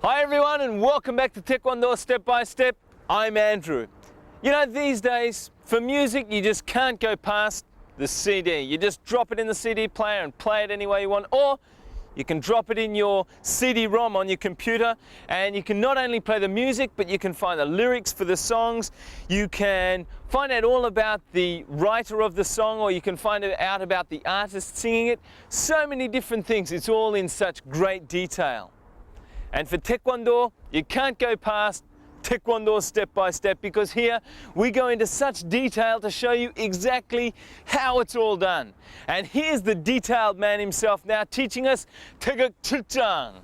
Hi everyone and welcome back to Taekwondo Step by Step. I'm Andrew. You know, these days for music you just can't go past the CD. You just drop it in the CD player and play it any way you want, or you can drop it in your CD-ROM on your computer and you can not only play the music but you can find the lyrics for the songs, you can find out all about the writer of the song, or you can find out about the artist singing it. So many different things, it's all in such great detail. And for Taekwondo, you can't go past Taekwondo Step by Step, because here we go into such detail to show you exactly how it's all done. And here's the detailed man himself now teaching us 태극 7장.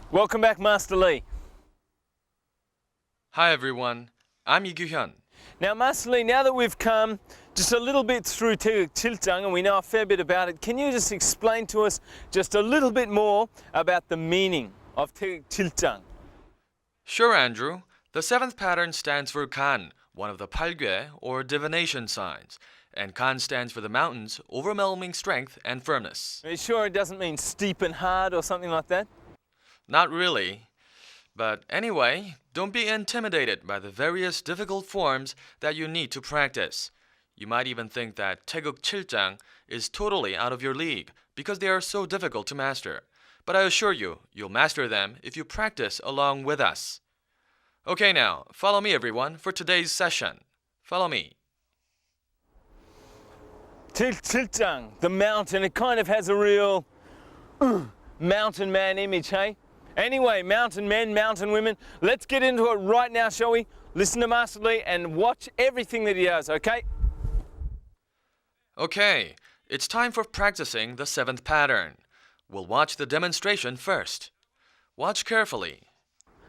Welcome back, Master Lee. Hi everyone, I'm Lee-Gyun. Now Master Lee, now that we've come just a little bit through 태극 7장 and we know a fair bit about it, can you just explain to us just a little bit more about the meaning of 태극 7장? Sure, Andrew. The seventh pattern stands for Kan, one of the 팔괘or divination signs. And Kan stands for the mountain's overwhelming strength and firmness. Are you sure it doesn't mean steep and hard or something like that? Not really. But anyway, don't be intimidated by the various difficult forms that you need to practice. You might even think that 태극 7장 is totally out of your league because they are so difficult to master. But I assure you, you'll master them if you practice along with us. Okay now, follow me everyone for today's session. Follow me. 태극 7장, the mountain, it kind of has a real mountain man image, hey? Anyway, mountain men, mountain women, let's get into it right now, shall we? Listen to Master Lee and watch everything that he does, okay? Okay, it's time for practicing the seventh pattern. We'll watch the demonstration first. Watch carefully.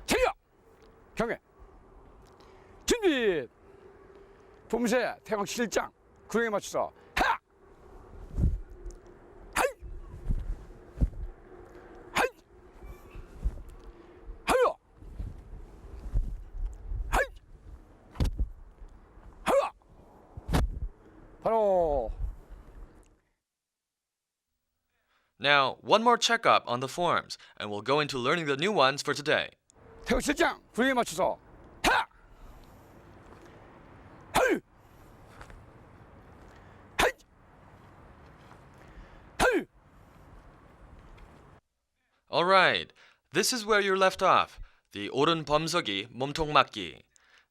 차려! 경례! 준비! 봄새 태극 7장 구령에 맞춰서 하! 하이! 하이! 하여! 하이! 하여! 바로 Now, one more checkup on the forms, and we'll go into learning the new ones for today. 태극 7장 구령에 맞춰서 하! 하이! 하이! 하이! Alright, this is where you're left off, the 오른 범서기 몸통 맞기.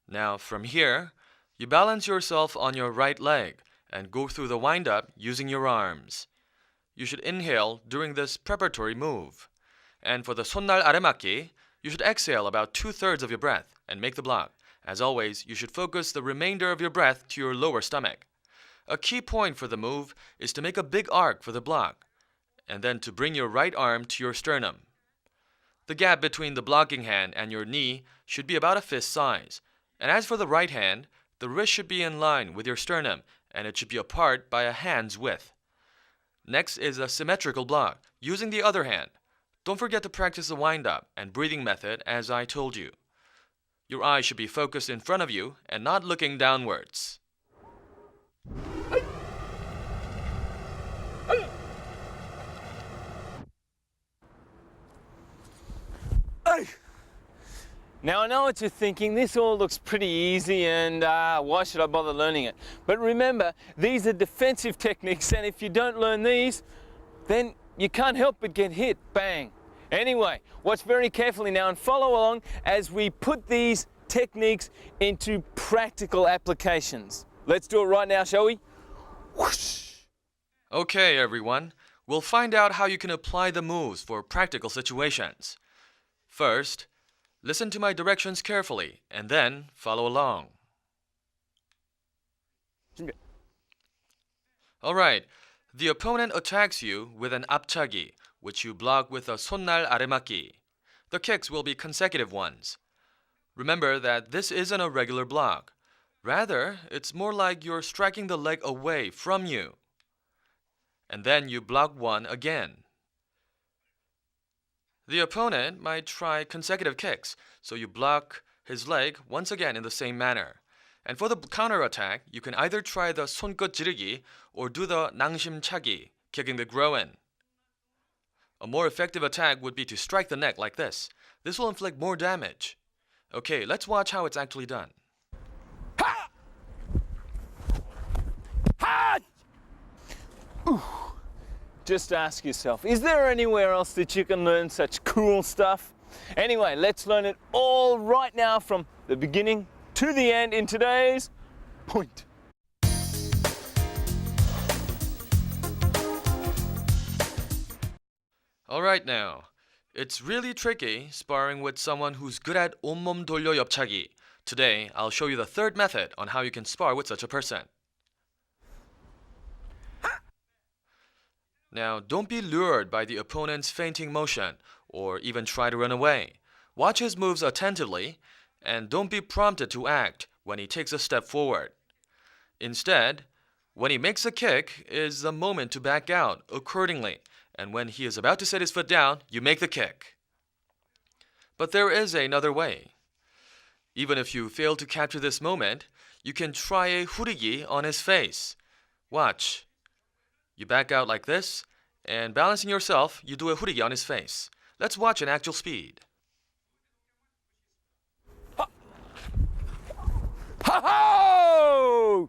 Now, from here, you balance yourself on your right leg and go through the wind-up using your arms. You should inhale during this preparatory move. And for the 손날아래막기, you should exhale about 2/3 of your breath and make the block. As always, you should focus the remainder of your breath to your lower stomach. A key point for the move is to make a big arc for the block, and then to bring your right arm to your sternum. The gap between the blocking hand and your knee should be about a fist size. And as for the right hand, the wrist should be in line with your sternum, and it should be apart by a hand's width. Next is a symmetrical block, using the other hand. Don't forget to practice the wind-up and breathing method as I told you. Your eyes should be focused in front of you and not looking downwards. Now I know what you're thinking, this all looks pretty easy and why should I bother learning it? But remember, these are defensive techniques, and if you don't learn these, then you can't help but get hit. Bang. Anyway, watch very carefully now and follow along as we put these techniques into practical applications. Let's do it right now, shall we? Whoosh. Okay, everyone. We'll find out how you can apply the moves for practical situations. First, listen to my directions carefully and then follow along. Alright, the opponent attacks you with an 앞차기, which you block with a 손날아래막기. The kicks will be consecutive ones. Remember that this isn't a regular block. Rather, it's more like you're striking the leg away from you. And then you block one again. The opponent might try consecutive kicks, so you block his leg once again in the same manner. And for the counterattack, you can either try the 손끝 찌르기 or do the 낭심차기, kicking the groin. A more effective attack would be to strike the neck like this. This will inflict more damage. Okay, let's watch how it's actually done. Ha! Ha! Just ask yourself, is there anywhere else that you can learn such cool stuff? Anyway, let's learn it all right now from the beginning to the end in today's point. Alright now, it's really tricky sparring with someone who's good at 온몸 돌려 옆차기. Today, I'll show you the third method on how you can spar with such a person. Now, don't be lured by the opponent's feinting motion or even try to run away. Watch his moves attentively and don't be prompted to act when he takes a step forward. Instead, when he makes a kick is the moment to back out accordingly, and when he is about to set his foot down, you make the kick. But there is another way. Even if you fail to capture this moment, you can try a 후리기 on his face. Watch. You back out like this, and balancing yourself, you do a 후리기 on his face. Let's watch in actual speed. Ho-ho!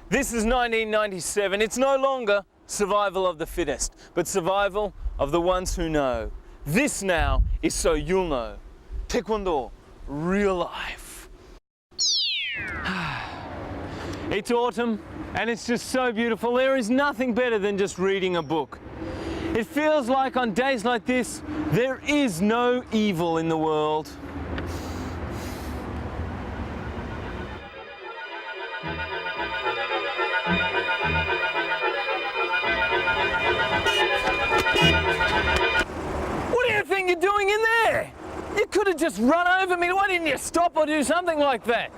This is 1997. It's no longer survival of the fittest, but survival of the ones who know. This now is so you'll know. Taekwondo, real life. It's autumn and it's just so beautiful. There is nothing better than just reading a book. It feels like on days like this, there is no evil in the world. What do you think you're doing in there? You could have just run over me. Why didn't you stop or do something like that?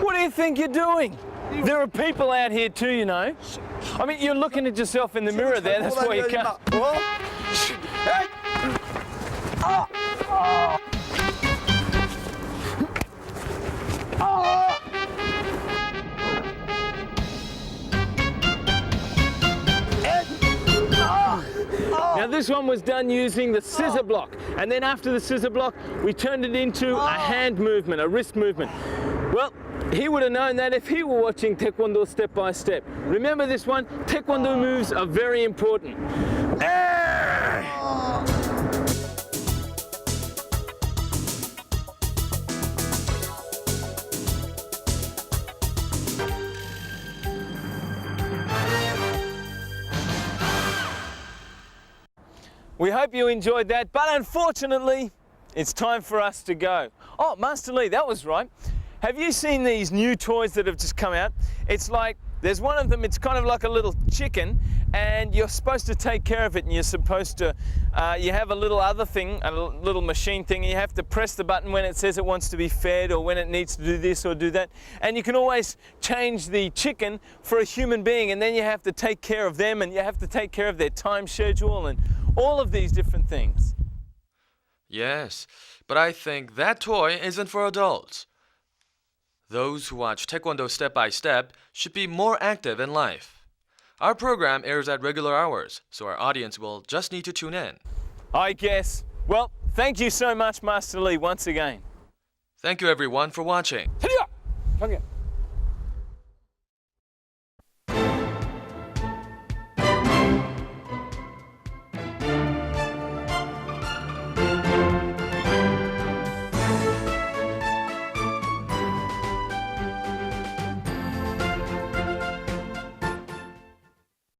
What do you think you're doing? There are people out here too, you know. I mean, you're looking at yourself in the mirror there. That's why you can't. Now this one was done using the scissor block, and then after the scissor block we turned it into a hand movement, a wrist movement. Well, he would have known that if he were watching Taekwondo Step by Step. Remember this one? Taekwondo moves are very important. We hope you enjoyed that, but unfortunately, it's time for us to go. Oh, Master Lee, that was right. Have you seen these new toys that have just come out? It's like, there's one of them, it's kind of like a little chicken, and you're supposed to take care of it, and you're supposed to, you have a little other thing, a little machine thing, and you have to press the button when it says it wants to be fed, or when it needs to do this or do that. And you can always change the chicken for a human being, and then you have to take care of them, and you have to take care of their time schedule, and all of these different things. Yes, but I think that toy isn't for adults. Those who watch Taekwondo Step by Step should be more active in life. Our program airs at regular hours, so our audience will just need to tune in. I guess. Well, thank you so much, Master Lee, once again. Thank you everyone for watching. 형님.